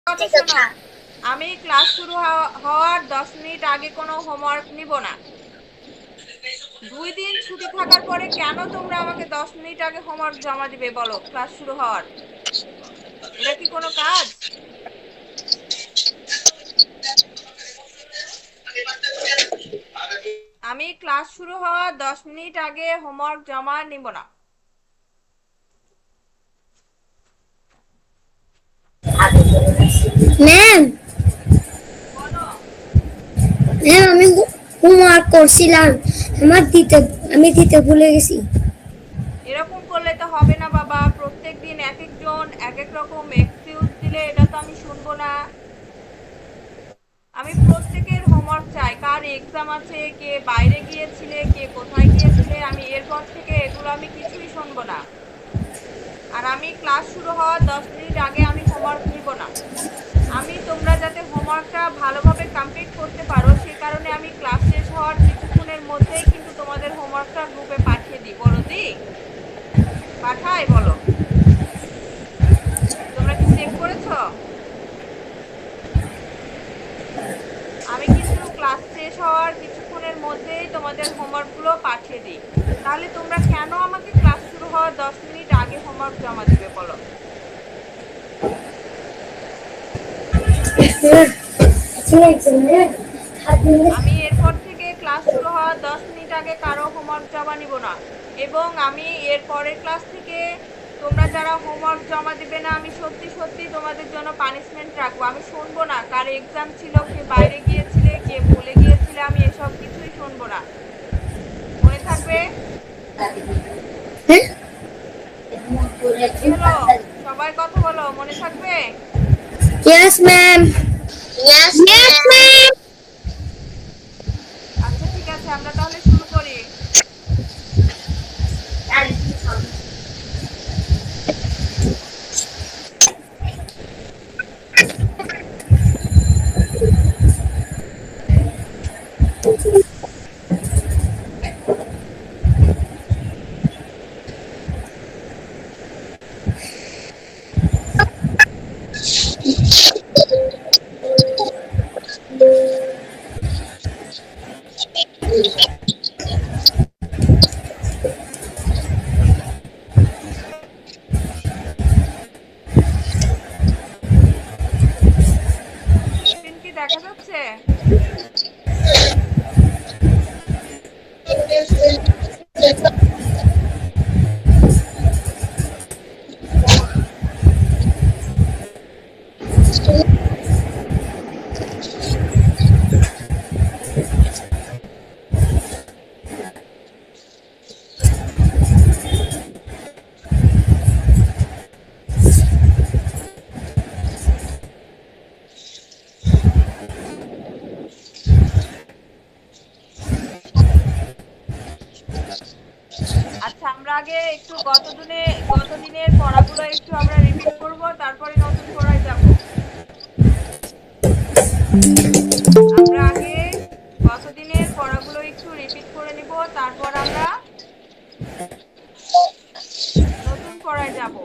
কথা শোনো, আমি ক্লাস শুরু হওয়ার 10 মিনিট আগে কোনো হোমওয়ার্ক নিব না। 2 দিন ছুটি থাকার পরে কেন তোমরা আমাকে 10 মিনিট আগে হোমওয়ার্ক জমা দিবে বলো? ক্লাস শুরু হওয়ার এটা কি কোনো কাজ? আমি ক্লাস শুরু হওয়ার 10 মিনিট আগে হোমওয়ার্ক জমা নিব না। ম্যাম বলো। ম্যাম আমি হোমওয়ার্ক করছিলাম, আমি দিতে ভুলে গেছি। এরকম করলে তো হবে না বাবা, প্রত্যেকদিন এক একজন এক এক রকম এক্সকিউজ দিলে এটা তো আমি শুনবো না। আমি প্রত্যেকের হোমওয়ার্ক চাই, কার এক্সাম আছে, কে বাইরে গিয়েছিলে, কে কোথায় গিয়েছিলে, আমি এরপর থেকে এগুলো আমি কিছুই শুনবো না। আর আমি ক্লাস শুরু হওয়ার 10 মিনিট আগে আমি হোমওয়ার্ক নিব না। আমি তোমরা যাতে হোমওয়ার্কটা ভালোভাবে কমপ্লিট করতে পারো সে কারণে আমি ক্লাস শেষ হওয়ার কিছুক্ষণের মধ্যেই কিন্তু তোমাদের হোমওয়ার্কটা গ্রুপে পাঠিয়ে দিই। বলো দি পাঠাই, বলো। তোমরা কি চেক করেছো? আমি কিন্তু ক্লাস শেষ হওয়ার কিছুক্ষণের মধ্যেই তোমাদের হোমওয়ার্কগুলো পাঠিয়ে দিই। তাহলে তোমরা কেন আমাকে ক্লাস শুরু হওয়ার 10 মিনিট আগে হোমওয়ার্ক জমা দিবে বলো? আমি এরপর থেকে ক্লাস শুরু হওয়ার 10 মিনিট আগে কারো হোমওয়ার্ক জমা নিব না। এবং আমি এর পরের ক্লাস থেকে তোমরা যারা হোমওয়ার্ক জমা দিবে না আমি সত্যি সত্যি তোমাদের জন্য পানিশমেন্ট রাখবো। আমি শুনবো না কার এক্সাম ছিল, কে বাইরে গিয়েছিলে, কে ভুলে গিয়েছিলে, আমি এসব কিছুই শুনবো না। মনে থাকবে? কি হলো, সবাই কথা বলো, মনে থাকবে? Yes ma'am. আচ্ছা ঠিক আছে, আমরা তাহলে শুরু করি। স্ক্রিন কি দেখা যাচ্ছে? আচ্ছা, আমরা আগে একটু গত দিনের পড়াগুলো একটু আমরা রিপিট করব, তারপরে নতুন পড়ায় যাব। আমরা আগে গত দিনের পড়াগুলো একটু রিপিট করে নিব, তারপর আমরা নতুন পড়ায় যাব।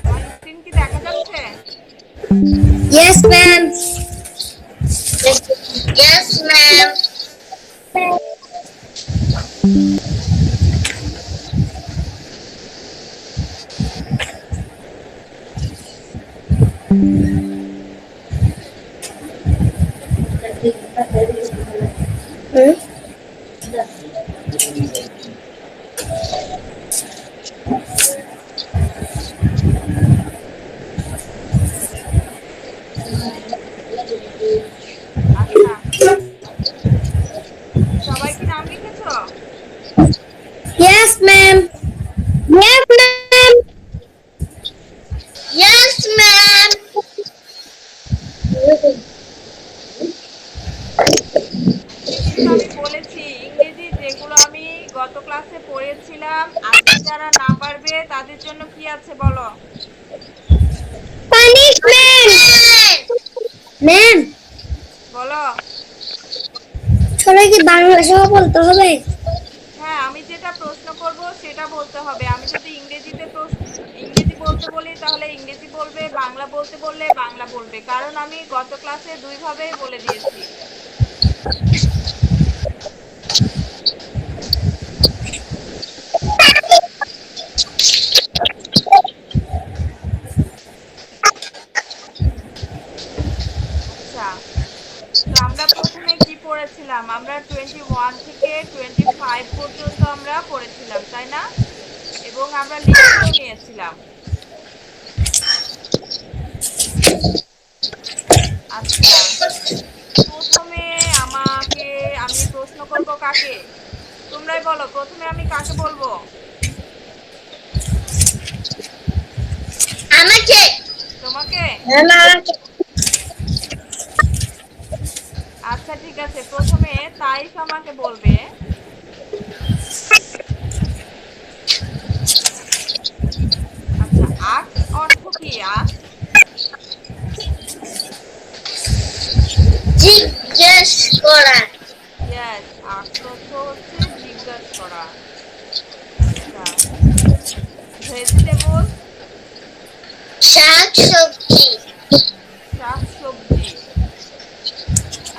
আমার স্ক্রিন কি দেখা যাচ্ছে? Yes ma'am. আচ্ছা, সবাই কি নাম লিখেছো? Yes ma'am. কে কে জন্য কি আছে বলো? পানিশমেন্ট। ম্যাম, বলো। সবাই কি বাংলা সহ বলতে হবে? হ্যাঁ, আমি যেটা প্রশ্ন করব সেটা বলতে হবে। আমি যদি ইংরেজি বলতে বলি তাহলে ইংরেজি বলবে, বাংলা বলতে বললে বাংলা বলবে, কারণ আমি গত ক্লাসে দুইভাবেই বলে দিয়েছি। আচ্ছা, তো আমরা প্রথমে কি পড়েছিলাম? আমরা 21 থেকে 25 পর্যন্ত আমরা পড়েছিলাম, তাই না? এবং আমরা লিখেও নিয়েছিলাম। আচ্ছা, প্রথমে আমি প্রশ্ন করব কাকে? তোমরাই বলো, প্রথমে আমি কাকে বলবো? আমাকে। তোমাকে? আচ্ছা ঠিক আছে, প্রথমে তাইফ আমাকে বলবে। আচ্ছা, আক্স অর্থ কি? আক্স জিজ্ঞেস করা। ইয়েস, আক্স অর্থ হচ্ছে জিজ্ঞাসা করা। আচ্ছা, ভেজিটেবল শাক সবজি। শাক সবজি।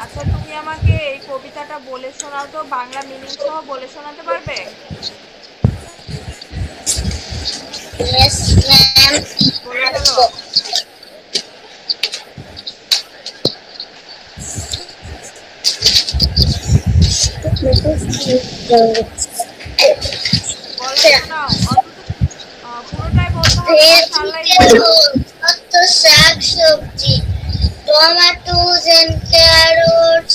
আচ্ছা, তুমি আমাকে এই কবিতাটা বলে শোনাও তো, বাংলা মিনিং সহ বলে শোনাতে পারবে? Yes ma'am. বলে ফেলো। বলো, শোনাও। অন্তত পুরোটাই বলতে হবে না, সারলাই বলো। কত শাক সবজি, tomatoes and carrots,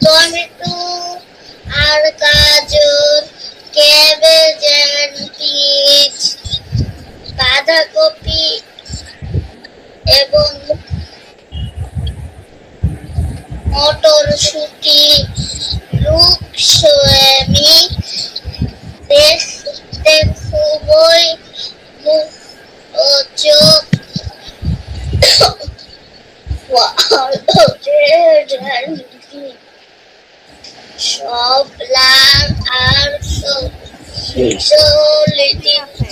tomato আর গাজর, cabbage and peas, বাঁধাকপি এবং মটরশুঁটি, লুক সয়াবিন, দেখতে খুবই মুখরোচক, সব লাল আর ঠিকই আছে।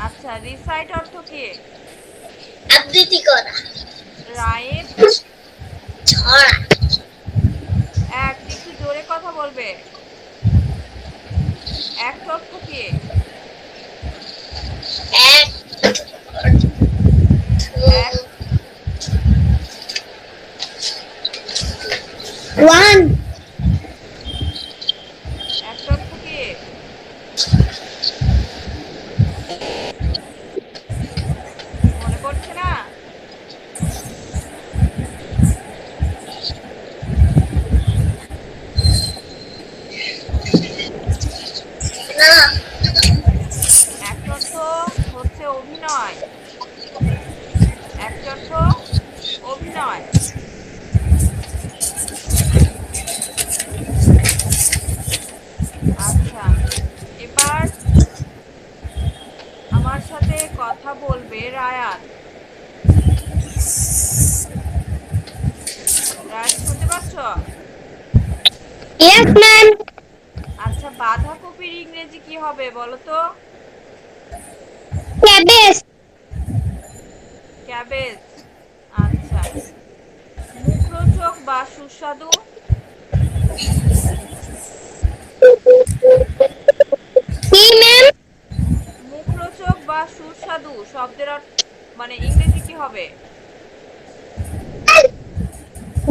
আচ্ছা, রিসাইট অর্থ কি? আবৃত্তি করা, রাইট। ছড়া। একটু জোরে কথা বলবে। অ্যাক্ট অর্থ কি? এক অ্যাক্ট ওয়ান অ্যাক্ট অর্থ কি? মনে পড়ছে না? না। অ্যাক্ট অর্থ হচ্ছে অভিনয়। অ্যাক্ট অর্থ অভিনয়। আচ্ছা, এবার আমার সাথে কথা বলবে রায়াত। রায়াত, শুনতে পাচ্ছ? Yes ma'am. আচ্ছা, বাঁধাকপির ইংরেজি কি হবে বলো তো? ক্যাবেজ। ক্যাবেজ। আচ্ছা, মুখরোচক বা সুস্বাদু? কি ম্যাম? মুখরোচক বা সুস্বাদু শব্দের মানে ইংরেজি কি হবে?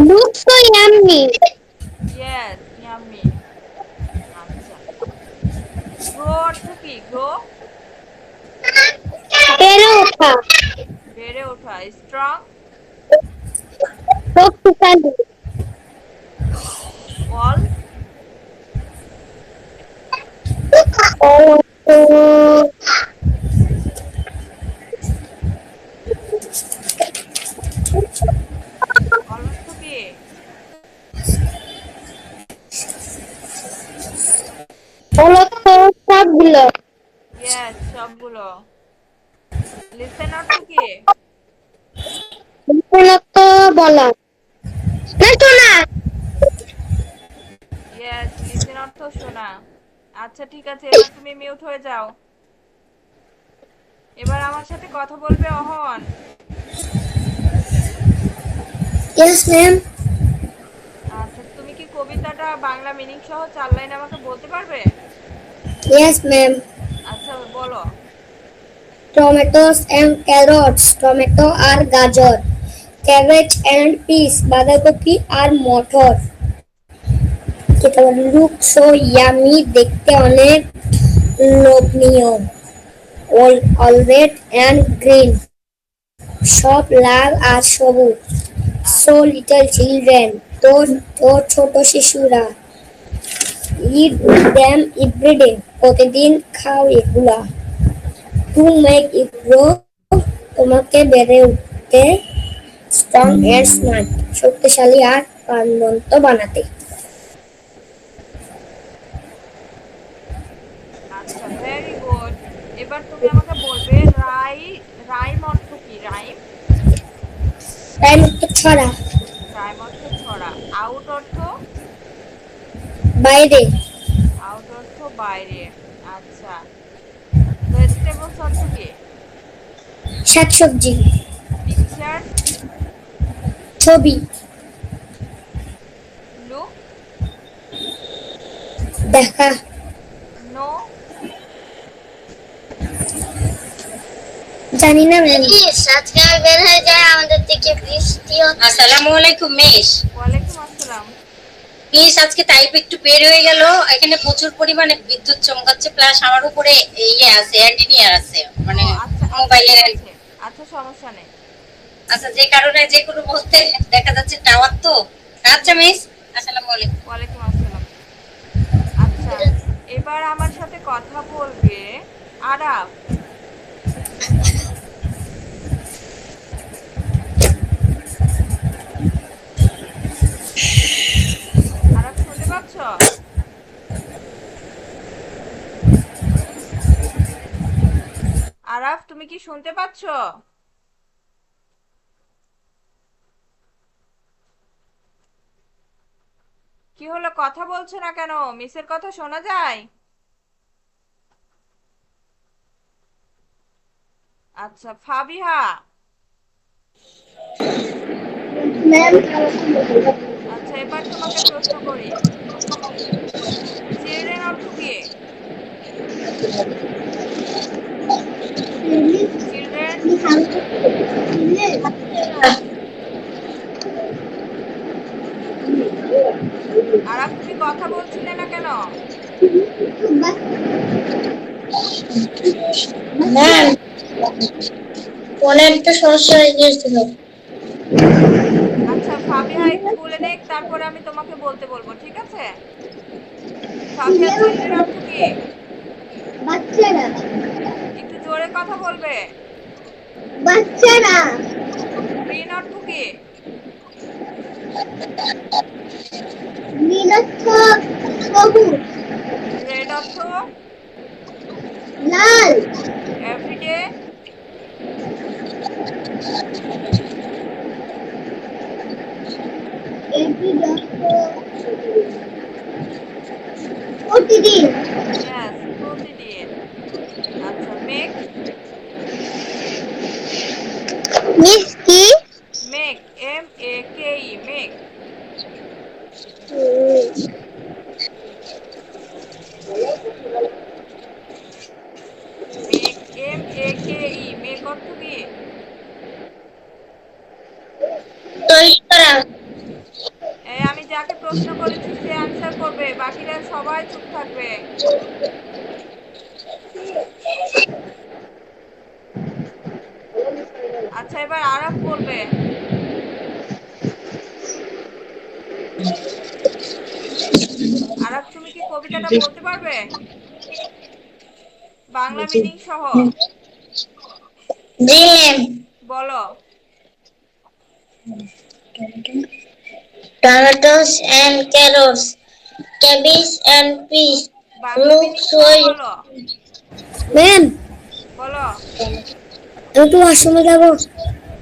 Looks so yummy. Yes, yummy. আচ্ছা, গ্রো অর্থ কি? গ্রো বেড়ে ওঠা, বেড়ে ওঠা। স্ট্রং শক্তিশালী, অল অল অর্থ কি? সবগুলো। ইয়েস, সবগুলো। মূলত বলা না শোনা। ইয়েস, লিসেন অর্থ শোনা। আচ্ছা ঠিক আছে, এবার তুমি মিউট হয়ে যাও। এবার আমার সাথে কথা বলবে অহন। Yes ma'am. আচ্ছা, তুমি কি কবিতাটা বাংলা মিনিং সহ 4 লাইন আমাকে বলতে পারবে? Yes ma'am. আচ্ছা বলো। টমেটোস এন্ড ক্যারটস, টমেটো আর গাজর। ক্যাবেজ এন্ড পিস, বাঁধাকপি আর মটর। লুক সো ইয়ামি, দেখতে অনেক লোভনীয়। অল রেড এন্ড গ্রিন, সব লাল আর সবুজ। সো আচ্ছা লিটল চিলড্রেন, তো তো ছোট শিশুরা। ইট দ্যাম এভরিডে, প্রতিদিন খাও এগুলা। টু মেক ইট গ্রো, তোমাকে বেড়ে উঠতে। স্ট্রং এন্ড স্মার্ট, শক্তিশালী আর প্রাণবন্ত বানাতে। আচ্ছা, ভেরি গুড। এবার তুমি আমাকে বলবে রাইম অর্থ কি? রাইম, তাই মুক্ত ছড়া। রাইম অর্থ ছড়া। আউট অর্থ, বাইরে। আউট অর্থ বাইরে। আচ্ছা, ভেজিটেবলস অর্থ কি? শাকসবজি। পিকচার, ছবি। লুক, দেখা। নো, জানি না ম্যাম। প্লিজ আজকাল বের হয়ে যায়, আমাদের দিকে বৃষ্টি হচ্ছে। আসসালামু আলাইকুম মিস। ওয়ালাইকুম আসসালাম। মিস আজকে টাইপ একটু বের হয়ে গেল, এখানে প্রচুর পরিমাণে বিদ্যুৎ চমকাচ্ছে, প্লাস আমার উপরে ইয়ে আছে, অ্যান্টিনিয়ার আছে, ও মানে আচ্ছা আচ্ছা, ঠিক মোবাইলের। আছে। আচ্ছা, সমস্যা নেই। আচ্ছা, যে কারণে যে কোনো মুহূর্তে দেখা যাচ্ছে টাওয়ার তো। আচ্ছা মিস, আসসালামু আলাইকুম। ওয়ালাইকুম আসসালাম। আচ্ছা, এবার আমার সাথে কথা বলবে আরাফ। আরাফ শুনতে পাচ্ছ? আরাফ, তুমি কি শুনতে পাচ্ছ? কি হলো, কথা বলছো না কেন? মিসের কথা শোনা যায়? আচ্ছা, ফাবিহা। ম্যাম। আচ্ছা, এবার তোমাকে প্রশ্ন করি, চিলড্রেন অর্থ কি? চিলড্রেন। আরাফ, তুমি কথা বলছিলে না কেন? ম্যাম, ফোনে একটু সমস্যা হয়ে গিয়েছিল। আচ্ছা, ফাবিহা একটু বলে নেক, তারপরে আমি তোমাকে বলতে বলবো, ঠিক আছে? ফাবিহা, চিলড্রেন অর্থ কি? বাচ্চারা। একটু জোরে কথা বলবে। বাচ্চারা। গ্রিন অর্থ কি? নীলক্ষর, সবুজ। রেড অর্থ? লাল। এভরিডে? প্রতিদিন। ইয়েস, প্রতিদিন। আচ্ছা, মেক, মিস কি? Make, M A K E, make. Make, M A K E, make অর্থ কি? তৈরি করা। আমি যাকে প্রশ্ন করেছি সে অ্যান্সার করবে, বাকিরা সবাই চুপ থাকবে। আচ্ছা, এবার আরাফ বলবে। আরাফ, তুমি কি কবিতাটা বলতে পারবে বাংলা মিনিং সহ? জি ম্যাম। বলো। Tomatoes and carrots, cabbage and peas. Bangla Look meaning so. সহ বলো। ম্যাম, বলো। আমি একটু ওয়াশরুমে যাবো।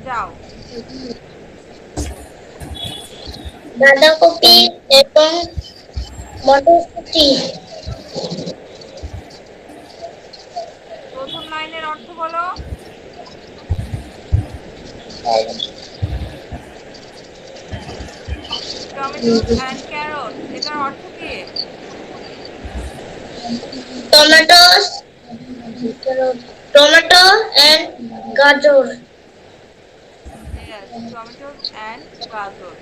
যাও। বাঁধাকপি এবং মটরশুঁটি। প্রথম লাইনের অর্থ বলো। টমেটোস অ্যান্ড ক্যারট, এটার অর্থ কি? টমেটোস টমেটো এন্ড গাজর। ইয়েস, টমেটোস অ্যান্ড গাজর।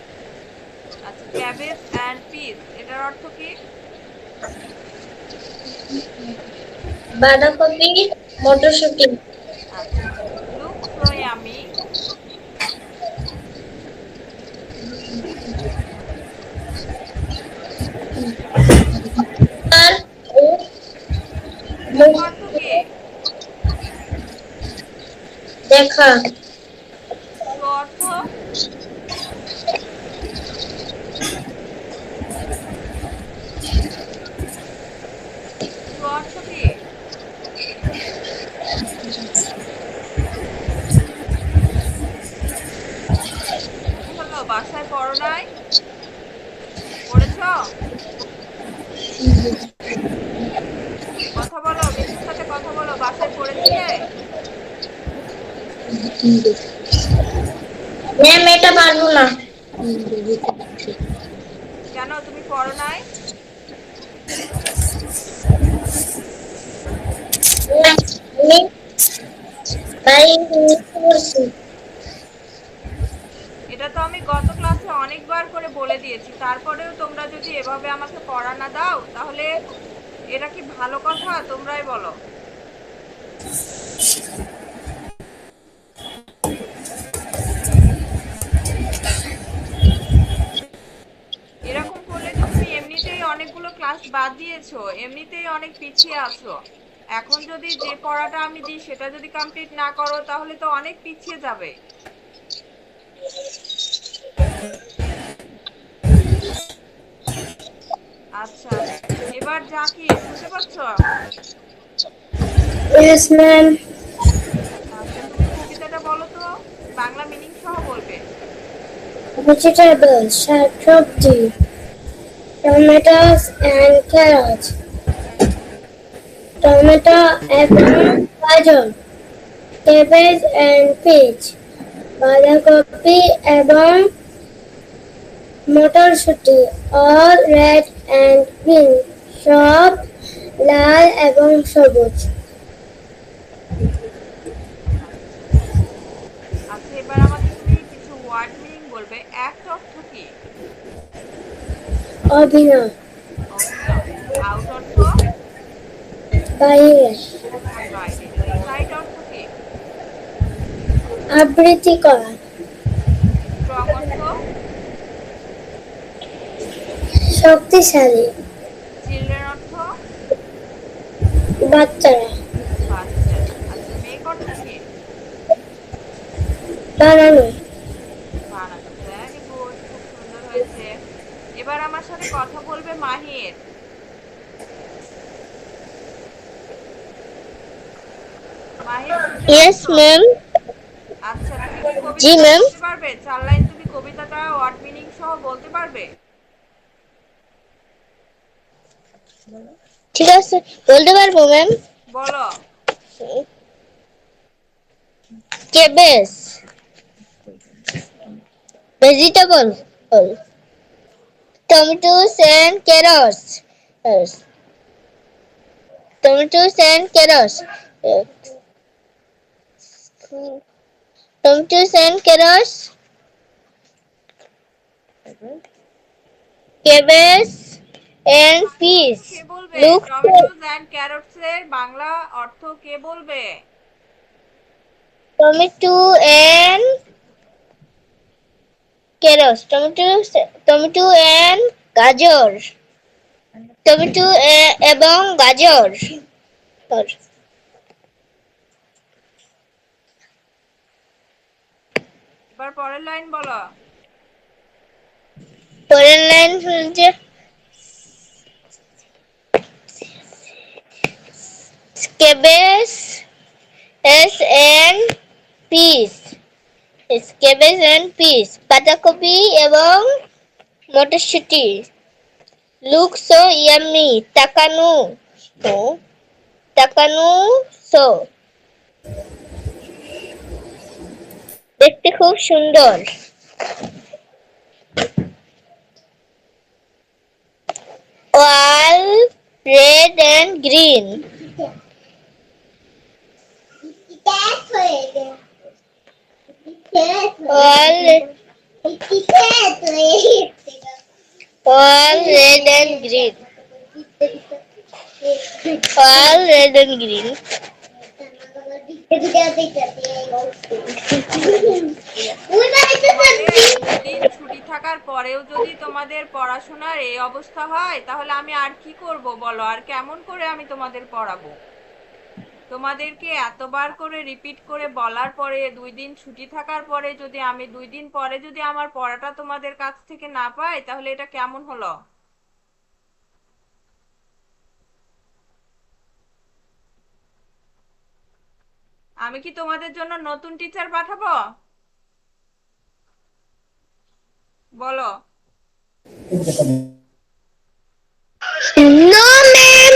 আচ্ছা, ক্যাবেজ অ্যান্ড পিস, এটার অর্থ কি? বাঁধাকপি মটরশুঁটি। আচ্ছা, লুক সো ইয়ামি। আর লুক অর্থ কি? দেখা। সো অর্থ? সো অর্থ কি? কি হলো, বাসায় পড়ো নাই? পড়েছ? কথা বলো, মিঠুর সাথে কথা বলো, বাসায় পড়েছিলে? ম্যাম এটা পারবো না। কেন, তুমি পড়ো নাই? আমি তাই করছি। এটা তো আমি গত ক্লাসে অনেকবার করে বলে দিয়েছি, তারপরেও তোমরা যদি এভাবে আমাকে পড়া না দাও তাহলে এটা কি ভালো কথা? তোমরাই বলো। এরকম করলে তো তুমি এমনিতেই অনেকগুলো ক্লাস বাদ দিয়েছো, এমনিতেই অনেক পিছিয়ে আছো। এখন যদি যে পড়াটা আমি দিই সেটা যদি কমপ্লিট না করো তাহলে তো অনেক পিছিয়ে যাবে। আচ্ছা, এবার জাকির, শুনতে পাচ্ছ? Yes ma'am. আচ্ছা, তুমি কবিতাটা বলো তো, বাংলা মিনিং সহ বলবে। ভেজিটেবল শাকসবজি। Tomatoes and carrot. টমেটো এবং গাজর। Cabbage and peas. বাঁধাকপি এবং মটরশুঁটি। অল রেড এন্ড গ্রিন, সব লাল এবং সবুজ। আচ্ছা, এবার আমাকে তুমি কিছু ওয়ার্ড মিনিং বলবে। অ্যাক্ট অর্থ কি? অভিনয়। অভিনয়। আউট অর্থ? বাইরে। বাইরে। রিসাইট অর্থ কি? আবৃত্তি করা। স্ট্রং অর্থ? শক্তিশালী। চিলড্রেন অর্থ? বাচ্চারা। বাচ্চারা। আচ্ছা, মেক অর্থ কি? বানানো। বানানো। ভেরি গুড, খুব সুন্দর হয়েছে। এবার আমার সাথে কথা বলবে মাহির। মাহির, শুনতে ইয়েস পাচ্ছ? ম্যাম। আচ্ছা, তুমি কি জি কবিতাটা ম্যাম। বলতে পারবে? 4 লাইন তুমি কবিতাটা ওয়ার্ড মিনিং সহ বলতে পারবে? ঠিক আছে, বলতে পারবো ম্যাম। বলো। Cabbage vegetable. Tomatoes and carrots. Yes. Tomatoes and carrots. Yes. Tomatoes and carrots. Cabbage and peas. কে বলবে? Look. টমেটোস এন্ড ক্যারটস এর বাংলা অর্থ কে বলবে? Tomato and carrots. Tomato and গাজর। টমেটো এবং গাজর। এবার পরের লাইন বলো। পরের লাইন হচ্ছে cabbage and peas. Cabbage and peas, পাতাকপি এবং মটরশুঁটি। লুক সো ইয়াম্মি, তাকানো সো, তাকানো সো, দেখতে খুব সুন্দর। All red and green. All red and green. All red and green. তোমাদের 2 দিন ছুটি থাকার পরেও যদি তোমাদের পড়াশোনার এই অবস্থা হয় তাহলে আমি আর কি করব বলো? আর কেমন করে আমি তোমাদের পড়াবো? তোমাদেরকে এতবার করে রিপিট করে বলার পরে 2 দিন ছুটি থাকার পরে যদি আমি 2 দিন পরে যদি আমার পড়াটা তোমাদের কাছ থেকে না পাই তাহলে এটা কেমন হলো? আমি কি তোমাদের জন্য নতুন টিচার পাঠাবো? বলো। No, ma'am.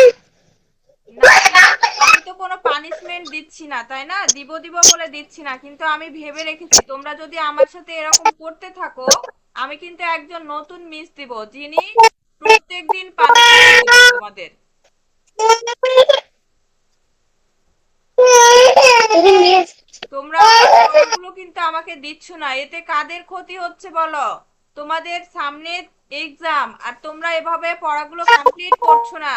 না, আমি তো কোনো পানিশমেন্ট দিচ্ছি না, তাই না? দিব দিব বলে দিচ্ছি না, কিন্তু আমি ভেবে রেখেছি তোমরা যদি আমার সাথে এরকম করতে থাকো আমি কিন্তু একজন নতুন মিস দিব যিনি প্রত্যেকদিন পানিশমেন্ট দিবেন তোমাদের। তোমরা আমার পড়াগুলো কিন্তু আমাকে দিচ্ছ না, এতে কাদের ক্ষতি হচ্ছে বলো? তোমাদের সামনে এক্সাম আর তোমরা এভাবে পড়াগুলো কমপ্লিট করছো না,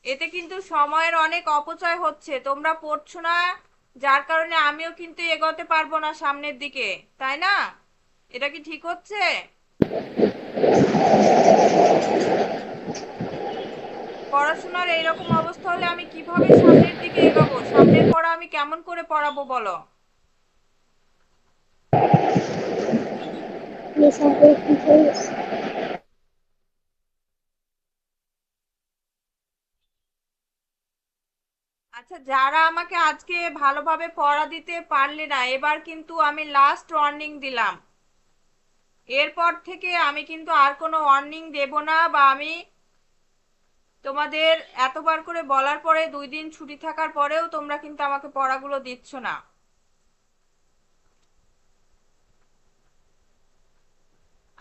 এতে কিন্তু সময়ের অনেক অপচয় হচ্ছে। তোমরা পড়ছো না, যার কারণে আমিও কিন্তু এগোতে পারবো না সামনের দিকে, তাই না? এটা কি ঠিক হচ্ছে? পড়াশোনার এইরকম অবস্থা হলে আমি কিভাবে সামনের দিকে এগোবো? সামনের পড়া আমি কেমন করে পড়াবো বলো? আচ্ছা, যারা আমাকে আজকে ভালোভাবে পড়া দিতে পারলে না, এবার কিন্তু আমি লাস্ট ওয়ার্নিং দিলাম। এরপর থেকে আমি কিন্তু আর কোনো ওয়ার্নিং দেব না, বা আমি তোমাদের এতবার করে বলার পরে 2 দিন ছুটি থাকার পরেও তোমরা কিন্তু আমাকে পড়াগুলো দিচ্ছ না।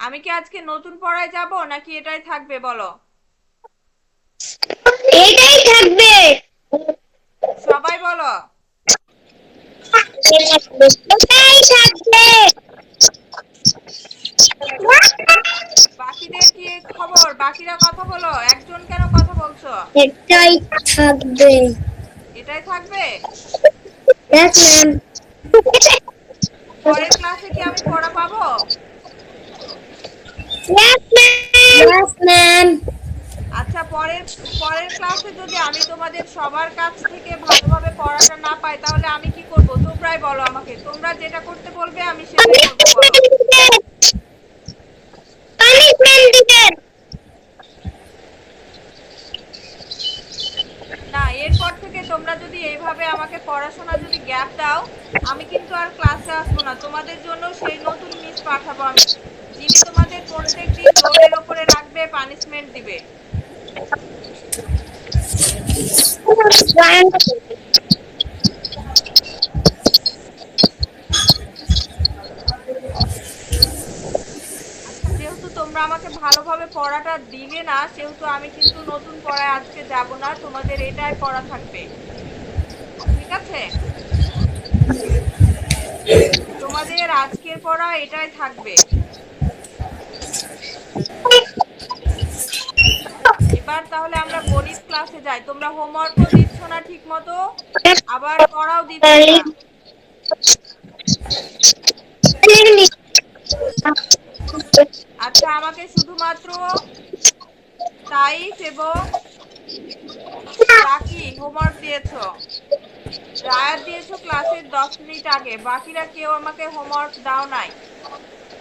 আমি কি আজকে নতুন পড়ায় যাব নাকি এটাই থাকবে বলো? এটাই থাকবে। সবাই বলো। এটাই থাকবে। বাকিদের কি খবর? বাকিরা কথা বলো, একজন কেন কথা বলছো? এটাই থাকবে। এটাই থাকবে? Yes, ma'am. পরের ক্লাসে কি আমি পড়া পাবো? Yes, ma'am. Yes, ma'am. আচ্ছা, পরের পরের ক্লাসে যদি আমি তোমাদের সবার কাছ থেকে ভালোভাবে পড়াটা না পাই তাহলে আমি কি করব? তোমরাই বলো আমাকে, তোমরা যেটা করতে বলবে আমি সেটাই করব, বলো। Punishment দিবেন। না, এরপর থেকে তোমরা যদি এইভাবে আমাকে পড়াশোনা যদি গ্যাপ দাও আমি কিন্তু আর ক্লাসে আসবো না। তোমাদের জন্য সেই নতুন মিস পাঠাবো আমি, যিনি তোমাদের প্রত্যেকদিন রোলের ওপরে রাখবে, পানিশমেন্ট দিবে। আচ্ছা, যেহেতু তোমরা আমাকে ভালোভাবে পড়াটা দিলে না সেহেতু আমি কিন্তু নতুন পড়ায় আজকে যাব না, তোমাদের এটাই পড়া থাকবে, ঠিক আছে? তোমাদের আজকের পড়া এটাই থাকবে। এবার তাহলে আমরা গণিত ক্লাসে যাই। তোমরা হোমওয়ার্কও দিচ্ছ না ঠিক মতো, আবার পড়াও দিচ্ছ না। আচ্ছা, আমাকে শুধুমাত্র তাইফ এবং রাকি হোমওয়ার্ক দিয়েছো, রায়াত দিয়েছো ক্লাসের 10 মিনিট আগে, বাকিরা কেউ আমাকে হোমওয়ার্ক দাও নাই।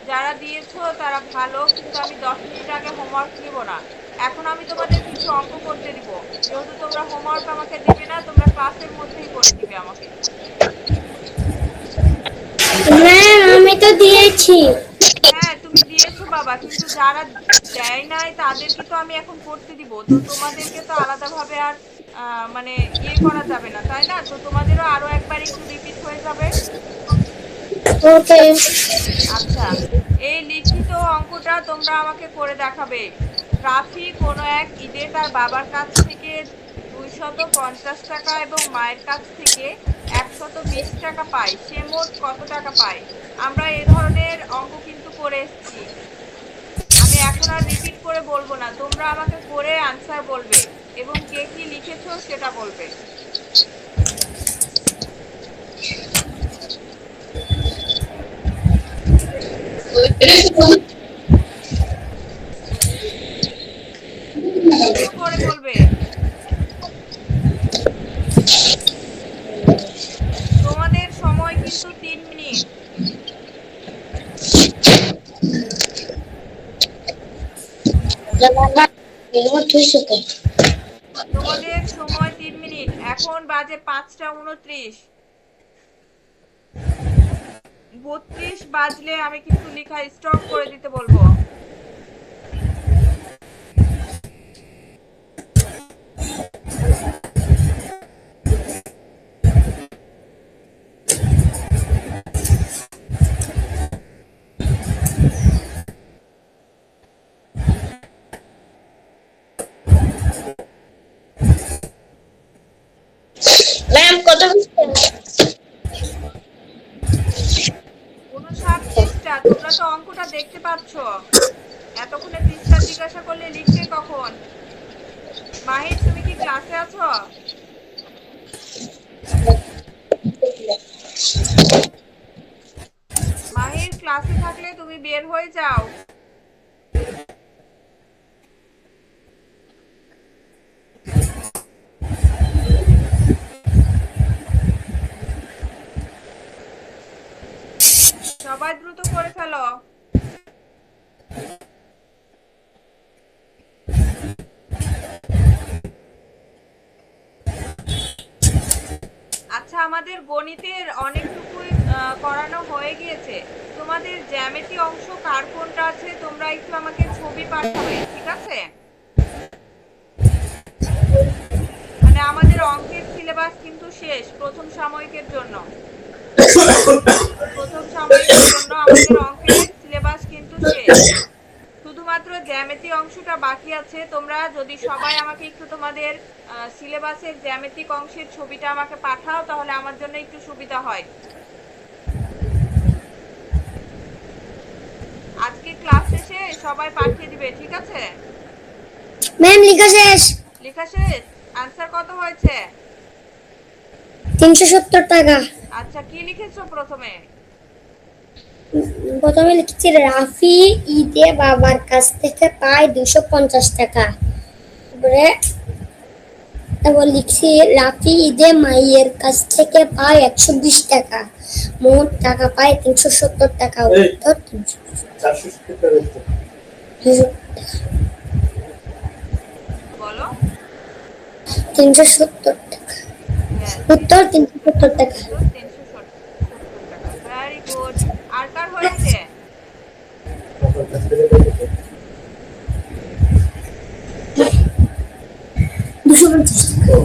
যারা দিয়েছো তারা ভালো, কিন্তু আমি 10 মিনিট আগে হোমওয়ার্ক নিব না। এখন আমি তোমাদের কিছু অঙ্ক করতে দিব, যেহেতু তোমরা হোমওয়ার্ক আমাকে দিবে না তোমরা ক্লাসের মধ্যেই করে দিবে আমাকে। ম্যাম আমি তো দিয়েছি। হ্যাঁ তুমি দিয়েছো বাবা, কিন্তু যারা দেয় নাই তাদেরকে তো আমি এখন করতে দিব, তো তোমাদেরকে তো আলাদাভাবে আর মানে ইয়ে করা যাবে না, তাই না? তো তোমাদেরও আরো একবার একটু রিপিট হয়ে যাবে। ওকে। আচ্ছা, এই লিখিত অঙ্কটা তোমরা আমাকে করে দেখাবে। রাফি কোনো এক ঈদে তার বাবার কাছ থেকে 250 টাকা এবং মায়ের কাছ থেকে 120 টাকা পায়, সে মোট কত টাকা পায়? আমরা এ ধরনের অঙ্ক কিন্তু করে এসেছি। আমি এখন আর রিপিট করে বলবো না, তোমরা আমাকে করে আনসার বলবে এবং কে কি লিখেছো সেটা বলবে। দ্রুত করে বলবে। তোমাদের সময় কিন্তু 3 মিনিট। তোমাদের সময় 3 মিনিট। এখন বাজে 5টা 29। 32 বাজলে আমি কিন্তু লেখা স্টপ করে দিতে বলবো। ম্যাম কত? 59 পৃষ্ঠা। তোমরা তো অঙ্কটা দেখতে পাচ্ছ, এতক্ষণে পৃষ্ঠা জিজ্ঞাসা করলে লিখবে কখন? মাহির তুমি কি ক্লাসে আছো? মাহির ক্লাসে থাকলে তুমি বের হয়ে যাও। সবাই দ্রুত করে ফেলো। আচ্ছা, আমাদের গণিতের অনেকটুকুই করানো হয়ে গিয়েছে। তোমাদের জ্যামিতি অংশ কার কোনটা আছে তোমরা একটু আমাকে ছবি পাঠাবে, ঠিক আছে? মানে আমাদের অঙ্কের সিলেবাস কিন্তু শেষ প্রথম সাময়িকের জন্য। প্রথম সাময়িকের জন্য আমাদের অঙ্কের সিলেবাস কিন্তু শেষ, শুধুমাত্র জ্যামিতি অংশটা বাকি আছে। তোমরা যদি সবাই আমাকে একটু তোমাদের সিলেবাসের জ্যামিতিক অংশের ছবিটা আমাকে পাঠাও তাহলে আমার জন্য একটু সুবিধা হয়। আজকে ক্লাস শেষে সবাই পাঠিয়ে দিবে, ঠিক আছে? ম্যাম লেখা শেষ। লেখা শেষ। আনসার কত হয়েছে? 370 টাকা। আচ্ছা, কি লিখেছো প্রথমে? প্রথমে লিখেছি রাফি ঈদে বাবার কাছ থেকে পায় 250 টাকা। তারপর লিখছি রাফি ঈদে মায়ের কাছ থেকে পায় 120 টাকা, মোট টাকা পায় 370 টাকা। উত্তর 370 বলো। 370 টাকা। উত্তর 370 টাকা। 370 টাকা। Very good. আর কার হয়েছে? 250 টাকা।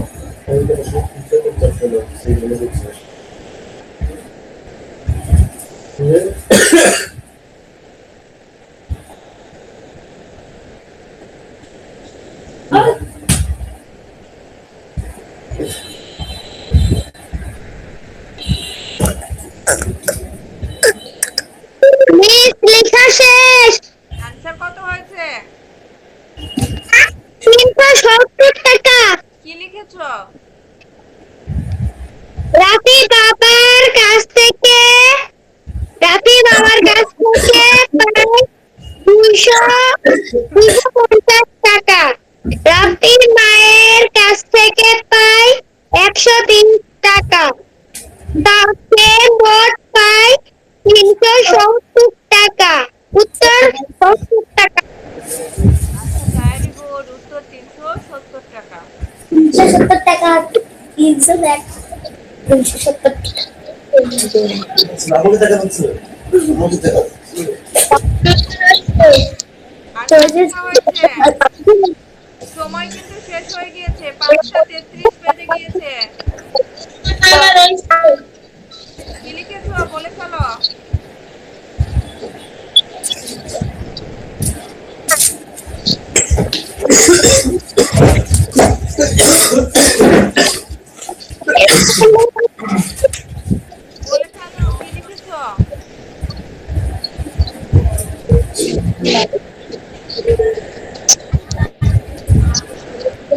মিস লেখা শেষ। আনসার কত হয়েছে? 370 টাকা। কি লিখেছো? রাফি বাবার কাছ থেকে পায় 250 টাকা। রাফি মায়ের কাছ থেকে পায় 130 টাকা। তাতে মোট পায় 370 টাকা। উত্তর 70 টাকা। আচ্ছা, ভেরি গুড। উত্তর 370 টাকা। 370 টাকা। 370 টাকা। আমাকে টাকা দিচ্ছে আর কতটা হয়েছে? সময় কিন্তু শেষ হয়ে গিয়েছে, 5টা 33 বেজে গিয়েছে। কি লিখেছো বলে ফেলো। বলে ফেলো কি লিখেছো।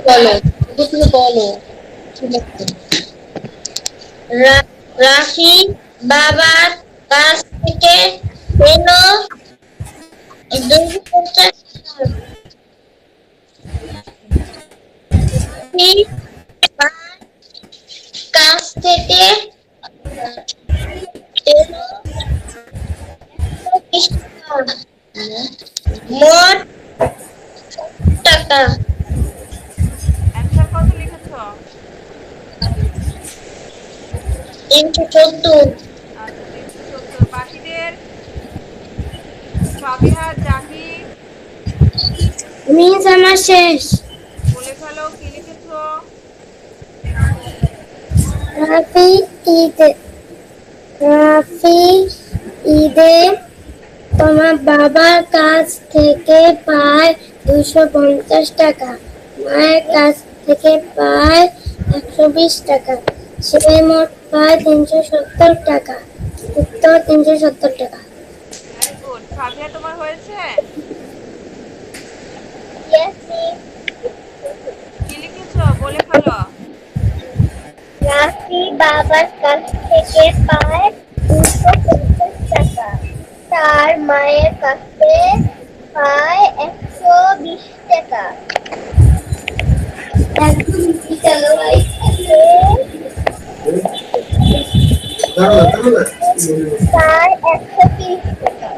বলো, তুমি বলো। রাফি বাবার কাছ থেকে পেল 250 টাকা। রাফি বাবার কাছ থেকে পেল 220 টাকা। মোট টাকা অ্যান্সার কত লিখেছো? 370। আচ্ছা 370। বাকিদের ফাবিহা, জাহি মিস আমার শেষ। বলে ফেলো কি লিখেছো। রাফি ঈদ রাফি ঈদে তোমার বাবার কাছ থেকে পায় 250 টাকা, মায়ের কাছ থেকে পায় 120 টাকা, সে মোট পায় 370 টাকা। উত্তর 370 টাকা। Very good. ফাবিহা তোমার হয়েছে? কি লিখেছো বলে ফেলো। রাফি বাবার কাছ থেকে পায় 250 টাকা, তার মায়ের কাছে পায় 120 টাকা। তার 130 টাকা।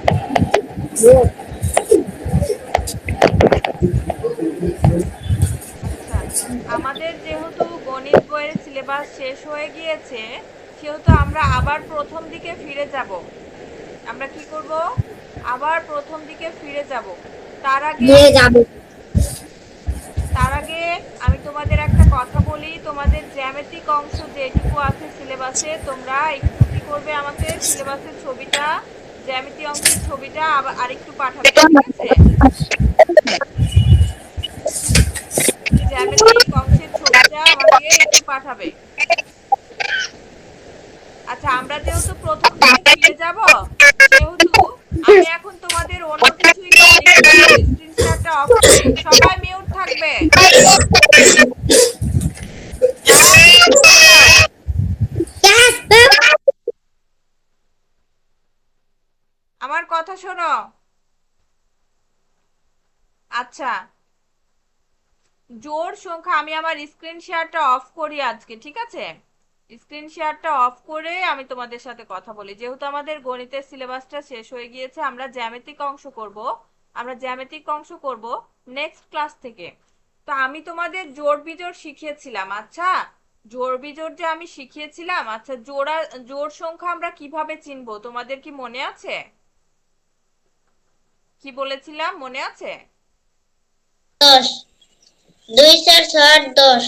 আচ্ছা, আমাদের যেহেতু গণিত বইয়ের সিলেবাস শেষ হয়ে গিয়েছে, সেহেতু আমরা আবার প্রথম দিকে ফিরে যাব। আমরা কি করব? আবার প্রথম দিকে ফিরে যাব। তার আগে দিয়ে যাবো। তার আগে আমি তোমাদের একটা কথা বলি, তোমাদের জ্যামিতিক অংশ যেটুকু আছে সিলেবাসে, তোমরা একটু কি করবে, আমাকে সিলেবাসের ছবিটা, জ্যামিতি অংশের ছবিটা আবার আরেকটু পাঠাবে, ঠিক আছে? জ্যামিতিক অংশের ছবিটা আমাকে একটু পাঠাবে। আচ্ছা, আমরা যেহেতু প্রথম দিকে ফিরে যাব, সেহেতু আমি এখন তোমাদের অন্য কিছুই লিখবো না। স্ক্রিন শেয়ারটা অফ করে সবাই মিউট থাকবে। ক্লাস শুরু করাও। আমার কথা শোনো। আচ্ছা, জোড় সংখ্যা, আমি আমার স্ক্রিন শেয়ারটা অফ করি আজকে, ঠিক আছে? স্ক্রিন শেয়ারটা অফ করে আমি তোমাদের সাথে কথা বলি। যেহেতু আমাদের গণিতের সিলেবাসটা শেষ হয়ে গিয়েছে, আমরা জ্যামিতিক অংশ করব। আমরা জ্যামিতিক অংশ করব নেক্সট ক্লাস থেকে। তো আমি তোমাদের জোড় বিজোড় শিখিয়েছিলাম। আচ্ছা, জোড় বিজোড় যে আমি শিখিয়েছিলাম, আচ্ছা জোড় সংখ্যা আমরা কিভাবে চিনবো তোমাদের কি মনে আছে? কি বলেছিলাম মনে আছে? 10, 2 4 6 10।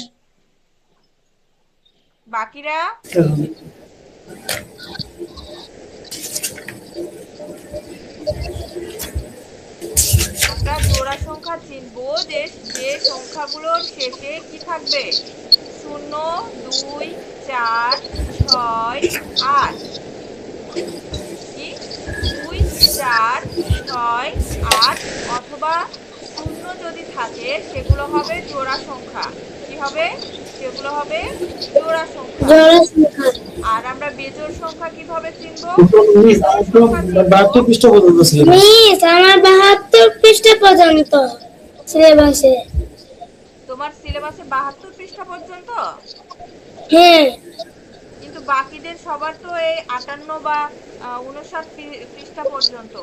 বাকিরা আমরা জোড়া সংখ্যা চিনবো যে যে সংখ্যাগুলোর শেষে কি থাকবে, 0 2 4 6 8। কি 2 4 6 8 অথবা 0 যদি থাকে সেগুলো হবে জোড়া সংখ্যা। কি হবে? সেগুলো হবে জোড়া সংখ্যা। আর আমরা বেজোড় সংখ্যা কিভাবে চিনবো? বেজোড় সংখ্যা চিনবো। মিস আমার 72 পৃষ্ঠা পর্যন্ত সিলেবাসে। তোমার সিলেবাসে 72 পৃষ্ঠা পর্যন্ত? হ্যাঁ, কিন্তু বাকিদের সবার তো এই 58 বা 59 পৃষ্ঠা পর্যন্ত।